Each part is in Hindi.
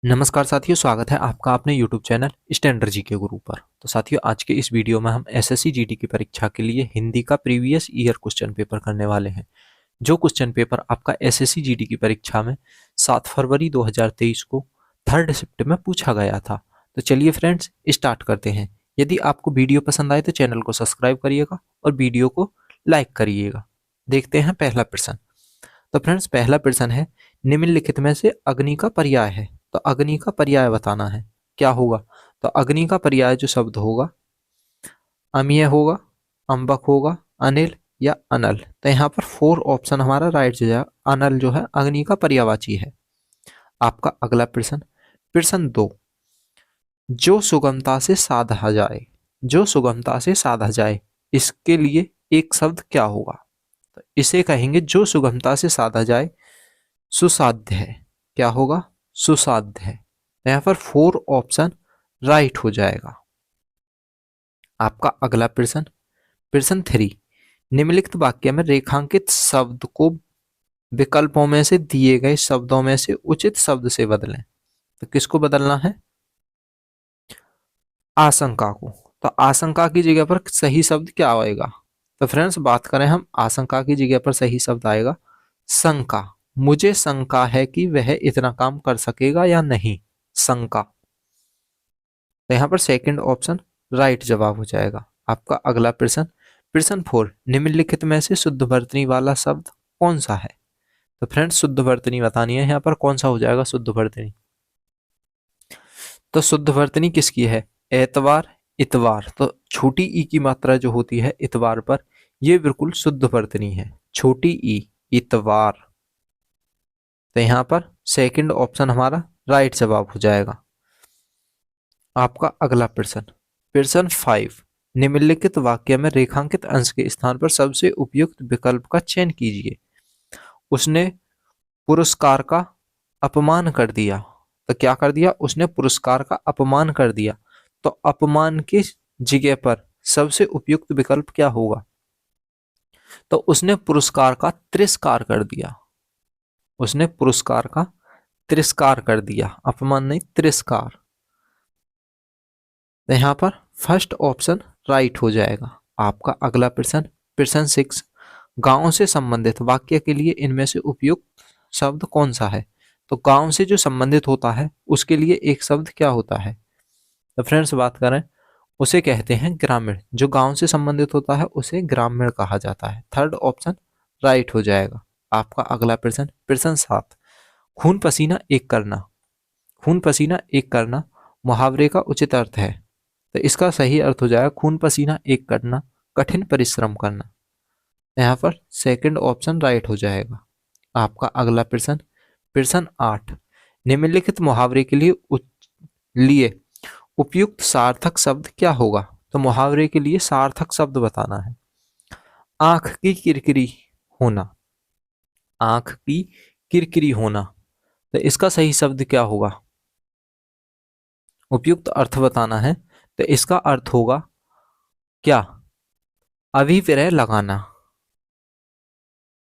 नमस्कार साथियों, स्वागत है आपका अपने यूट्यूब चैनल स्टैंडर्ड जी के गुरु पर। तो साथियों, आज के इस वीडियो में हम एसएससी जीडी की परीक्षा के लिए हिंदी का प्रीवियस ईयर क्वेश्चन पेपर करने वाले हैं। जो क्वेश्चन पेपर आपका एसएससी जीडी की परीक्षा में 7 फरवरी 2023 को थर्ड शिफ्ट में पूछा गया था। तो चलिए फ्रेंड्स, स्टार्ट करते हैं। यदि आपको वीडियो पसंद आए तो चैनल को सब्सक्राइब करिएगा और वीडियो को लाइक करिएगा। देखते हैं पहला प्रश्न। तो फ्रेंड्स, पहला प्रश्न है, निम्नलिखित में से अग्नि का पर्याय है। तो अग्नि का पर्याय बताना है, क्या होगा। तो अग्नि का पर्याय जो शब्द होगा, अमीय होगा, अंबक होगा, अनिल या अनल। तो यहाँ पर 4 ऑप्शन हमारा राइट हो जाएगा। अनल जो है अग्नि का पर्यायवाची है। आपका अगला प्रश्न, प्रश्न 2, जो सुगमता से साधा जाए। जो सुगमता से साधा जाए, इसके लिए एक शब्द क्या होगा। तो इसे कहेंगे जो सुगमता से साधा जाए, सुसाध्य है। क्या होगा, सुसाध्य है। यहाँ पर 4 ऑप्शन राइट हो जाएगा। आपका अगला प्रश्न, प्रश्न 3, निम्नलिखित वाक्य में रेखांकित शब्द को विकल्पों में से दिए गए शब्दों में से उचित शब्द से बदलें। तो किसको बदलना है, आशंका को। तो आशंका की जगह पर सही शब्द क्या आएगा। तो फ्रेंड्स, बात करें हम, आशंका की जगह पर सही शब्द आएगा शंका। मुझे शंका है कि वह इतना काम कर सकेगा या नहीं, शंका। तो यहाँ पर सेकंड ऑप्शन राइट जवाब हो जाएगा। आपका अगला प्रश्न, प्रश्न 4, निम्नलिखित में से शुद्ध वर्तनी वाला शब्द कौन सा है। तो फ्रेंड्स, शुद्ध वर्तनी बतानी है। यहाँ पर कौन सा हो जाएगा शुद्ध वर्तनी। तो शुद्ध वर्तनी किसकी है, एतवार, इतवार। तो छोटी ई की मात्रा जो होती है इतवार पर, ये बिल्कुल शुद्ध वर्तनी है, छोटी ई, इतवार। तो यहाँ पर सेकंड ऑप्शन हमारा राइट जवाब हो जाएगा। आपका अगला प्रश्न, प्रश्न 5, निम्नलिखित वाक्य में रेखांकित अंश के स्थान पर सबसे उपयुक्त विकल्प का चयन कीजिए। उसने पुरस्कार का अपमान कर दिया। तो क्या कर दिया, उसने पुरस्कार का अपमान कर दिया। तो अपमान की जगह पर सबसे उपयुक्त विकल्प क्या होगा। तो उसने पुरस्कार का तिरस्कार कर दिया। उसने पुरस्कार का तिरस्कार कर दिया, अपमान नहीं, तिरस्कार। तो यहाँ पर फर्स्ट ऑप्शन राइट हो जाएगा। आपका अगला प्रश्न, प्रश्न 6, गांव से संबंधित वाक्य के लिए इनमें से उपयुक्त शब्द कौन सा है। तो गांव से जो संबंधित होता है उसके लिए एक शब्द क्या होता है। तो फ्रेंड्स, बात करें, उसे कहते हैं ग्रामीण। जो गांव से संबंधित होता है उसे ग्रामीण कहा जाता है। थर्ड ऑप्शन राइट हो जाएगा। आपका अगला प्रश्न, प्रश्न 7, खून पसीना एक करना। खून पसीना एक करना मुहावरे का उचित अर्थ है। तो इसका सही अर्थ हो जाएगा खून पसीना एक करना, कठिन परिश्रम करना। यहाँ पर सेकंड ऑप्शन राइट हो जाएगा। आपका अगला प्रश्न, प्रश्न 8, निम्नलिखित मुहावरे के लिए उपयुक्त सार्थक शब्द क्या होगा। तो मुहावरे के लिए सार्थक शब्द बताना है। आंख की किरकिरी होना, आंख की किरकिरी होना। तो इसका सही शब्द क्या होगा, उपयुक्त अर्थ बताना है। तो इसका अर्थ होगा क्या, अभिप्राय लगाना,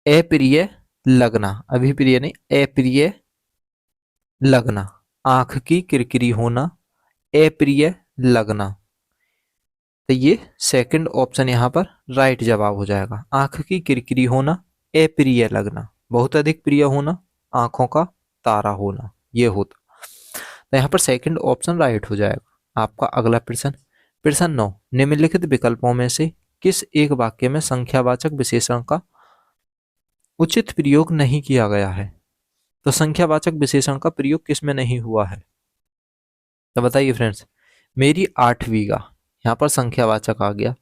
अप्रिय लगना, अभिप्रिय नहीं, अप्रिय लगना। आंख की किरकिरी होना, अप्रिय लगना। तो ये सेकंड ऑप्शन यहाँ पर राइट जवाब हो जाएगा। आंख की किरकिरी होना, अप्रिय लगना, बहुत अधिक प्रिय होना, आंखों का तारा होना, ये होता। तो यहाँ पर सेकंड ऑप्शन राइट हो जाएगा। आपका अगला प्रश्न, प्रश्न 9, निम्नलिखित विकल्पों में से किस एक वाक्य में संख्यावाचक विशेषण का उचित प्रयोग नहीं किया गया है। तो संख्यावाचक विशेषण का प्रयोग किस में नहीं हुआ है। तो बताइए फ्रेंड्स, मेरी 8 बीघा, यहाँ पर संख्यावाचक आ गया।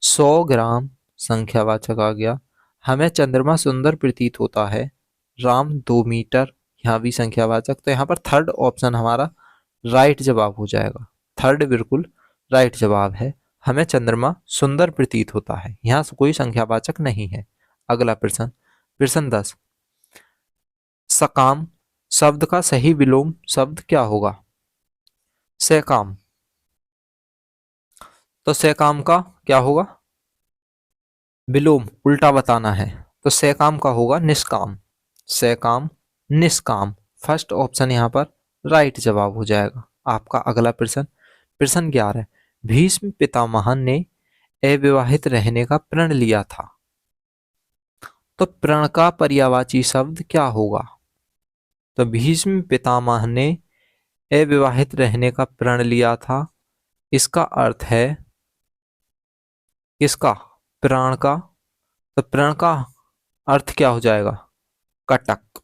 100 ग्राम संख्यावाचक आ गया। हमें चंद्रमा सुंदर प्रतीत होता है। राम 2 मीटर, यहाँ भी संख्यावाचक। तो यहाँ पर थर्ड ऑप्शन हमारा राइट जवाब हो जाएगा। थर्ड बिल्कुल राइट जवाब है। हमें चंद्रमा सुंदर प्रतीत होता है, यहाँ से कोई संख्यावाचक नहीं है। अगला प्रश्न, प्रश्न 10, सकाम शब्द का सही विलोम शब्द क्या होगा। सकाम। तो सकाम का क्या होगा, विलोम उल्टा बताना है। तो सकाम का होगा निष्काम। सकाम, निष्काम। फर्स्ट ऑप्शन यहाँ पर राइट जवाब हो जाएगा। आपका अगला प्रश्न, प्रश्न 11, भीष्म पितामह ने अविवाहित रहने का प्रण लिया था, तो प्रण का पर्यायवाची शब्द क्या होगा? तो भीष्म पितामह ने अविवाहित रहने का प्रण लिया था, इसका अर्थ है किसका? प्राण का। तो प्रण का अर्थ क्या हो जाएगा? कटक।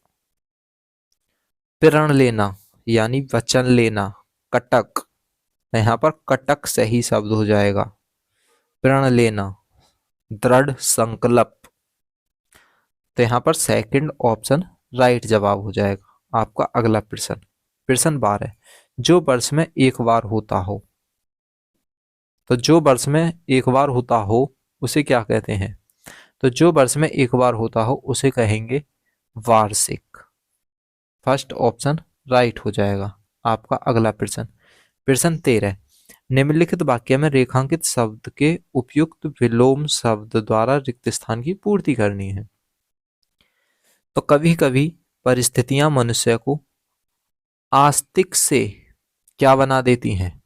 प्रण लेना यानी वचन लेना, कटक। तो यहां पर कटक सही शब्द हो जाएगा। प्रण लेना, दृढ़ संकल्प। तो यहां पर सेकंड ऑप्शन राइट जवाब हो जाएगा। आपका अगला प्रश्न, प्रश्न 12, जो वर्ष में एक बार होता हो। तो जो वर्ष में एक बार होता हो उसे क्या कहते हैं? तो जो वर्ष में एक बार होता हो उसे कहेंगे वार्षिक। फर्स्ट ऑप्शन राइट हो जाएगा। आपका अगला प्रश्न, प्रश्न 13, निम्नलिखित वाक्य में रेखांकित शब्द के उपयुक्त विलोम शब्द द्वारा रिक्त स्थान की पूर्ति करनी है। तो कभी कभी परिस्थितियां मनुष्य को आस्तिक से क्या बना देती हैं?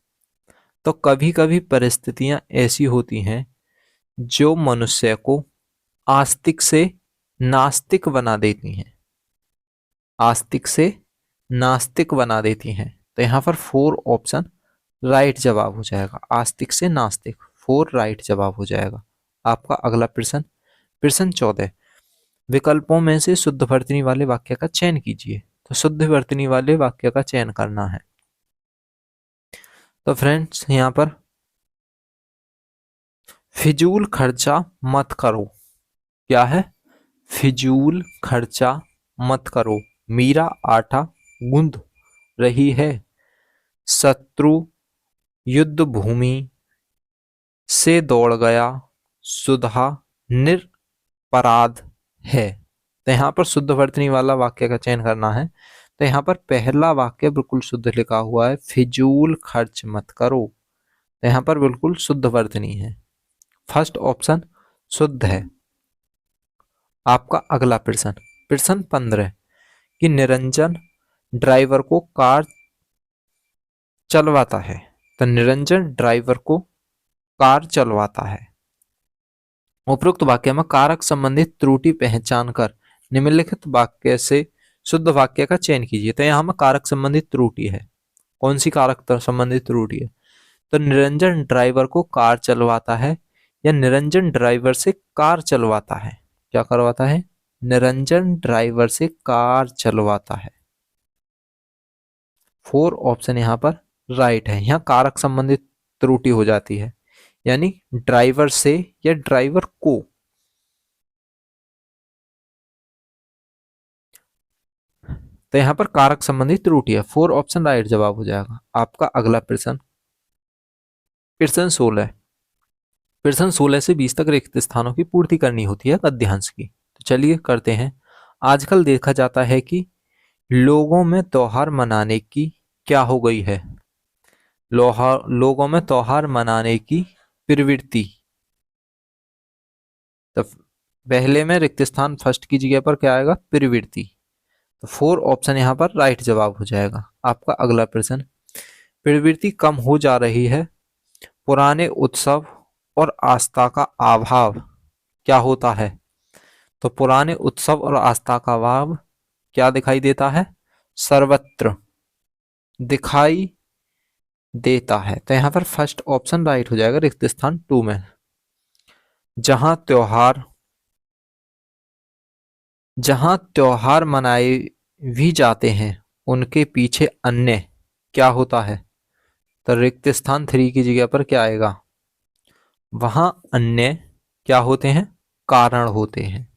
तो कभी कभी परिस्थितियां ऐसी होती हैं जो मनुष्य को आस्तिक से नास्तिक बना देती हैं, आस्तिक से नास्तिक बना देती हैं। तो यहां पर 4 ऑप्शन राइट जवाब हो जाएगा। आस्तिक से नास्तिक, 4 राइट जवाब हो जाएगा। आपका अगला प्रश्न, प्रश्न 14, विकल्पों में से शुद्ध वर्तनी वाले वाक्य का चयन कीजिए। तो शुद्ध वर्तनी वाले वाक्य का चयन करना है। तो फ्रेंड्स यहां पर फिजूल खर्चा मत करो, क्या है? फिजूल खर्चा मत करो, मीरा आटा गूंद रही है, शत्रु युद्ध भूमि से दौड़ गया, सुधा निरपराध है। तो यहां पर शुद्ध वर्तनी वाला वाक्य का चयन करना है। तो यहां पर पहला वाक्य बिल्कुल शुद्ध लिखा हुआ है, फिजूल खर्च मत करो। तो यहां पर बिल्कुल शुद्ध वर्तनी है, फर्स्ट ऑप्शन शुद्ध है। आपका अगला प्रश्न, प्रश्न 15, कि निरंजन ड्राइवर को कार चलवाता है। तो निरंजन ड्राइवर को कार चलवाता है। उपरोक्त वाक्य में कारक संबंधित त्रुटि पहचान कर निम्नलिखित वाक्य से शुद्ध वाक्य का चयन कीजिए। तो यहां में कारक संबंधित त्रुटि है, कौन सी कारक संबंधित त्रुटि है? तो निरंजन ड्राइवर को कार चलवाता है या निरंजन ड्राइवर से कार चलवाता है? क्या करवाता है? निरंजन ड्राइवर से कार चलवाता है। 4 ऑप्शन यहां पर राइट है। यहां कारक संबंधित त्रुटि हो जाती है, यानी ड्राइवर से या ड्राइवर को। तो यहां पर कारक संबंधित त्रुटि है, 4 ऑप्शन राइट जवाब हो जाएगा। आपका अगला प्रश्न, प्रश्न 16, प्रश्न 16 से 20 तक रिक्त स्थानों की पूर्ति करनी होती है गद्यांश की। तो चलिए करते हैं। आजकल देखा जाता है कि लोगों में त्योहार मनाने की क्या हो गई है? लोगों में त्योहार मनाने की प्रवृत्ति। तो पहले में रिक्त स्थान फर्स्ट की जगह पर क्या आएगा? प्रवृत्ति। तो 4 ऑप्शन यहां पर राइट जवाब हो जाएगा। आपका अगला प्रश्न, प्रवृत्ति कम हो जा रही है, पुराने उत्सव और आस्था का अभाव क्या होता है? तो पुराने उत्सव और आस्था का अभाव क्या दिखाई देता है? सर्वत्र दिखाई देता है। तो यहां पर फर्स्ट ऑप्शन राइट हो जाएगा रिक्त स्थान 2 में। जहां त्योहार मनाए भी जाते हैं उनके पीछे अन्य क्या होता है? तो रिक्त स्थान 3 की जगह पर क्या आएगा? वहां अन्य क्या होते हैं? कारण होते हैं।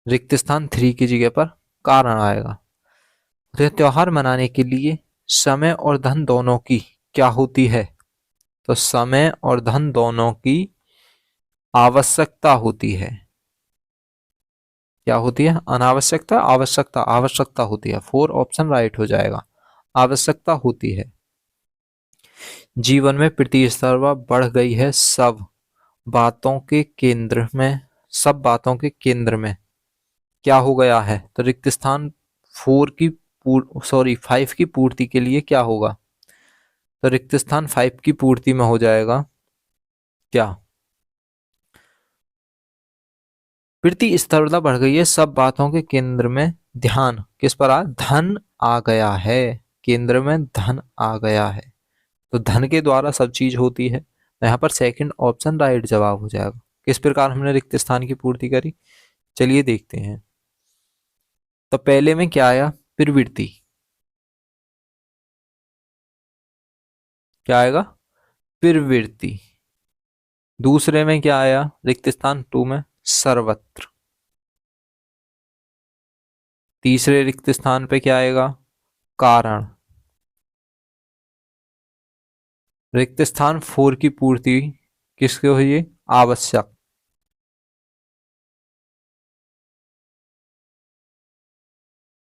रिक्त स्थान 3 की जगह पर कारण आएगा। तो त्योहार मनाने के लिए समय और धन दोनों की क्या होती है? तो समय और धन दोनों की आवश्यकता होती है। क्या होती है? अनावश्यकता, आवश्यकता, आवश्यकता होती है। 4 ऑप्शन राइट हो जाएगा। आवश्यकता होती है। जीवन में प्रतिस्पर्धा बढ़ गई है, सब बातों के केंद्र में, सब बातों के केंद्र में क्या हो गया है? तो रिक्त स्थान फाइव की पूर्ति के लिए क्या होगा? तो रिक्त स्थान 5 की पूर्ति में हो जाएगा क्या? प्रतिस्पर्धा बढ़ गई है, सब बातों के केंद्र में ध्यान किस पर आ? धन आ गया है, केंद्र में धन आ गया है। तो धन के द्वारा सब चीज होती है, तो यहाँ पर सेकंड ऑप्शन राइट जवाब हो जाएगा। किस प्रकार हमने रिक्त स्थान की पूर्ति करी, चलिए देखते हैं। तो पहले में क्या आया? प्रवृत्ति। क्या आएगा? प्रवृत्ति। दूसरे में क्या आया? रिक्त स्थान 2 में सर्वत्र। तीसरे रिक्त स्थान पे क्या आएगा? कारण। रिक्त स्थान 4 की पूर्ति किसके हुई? आवश्यक।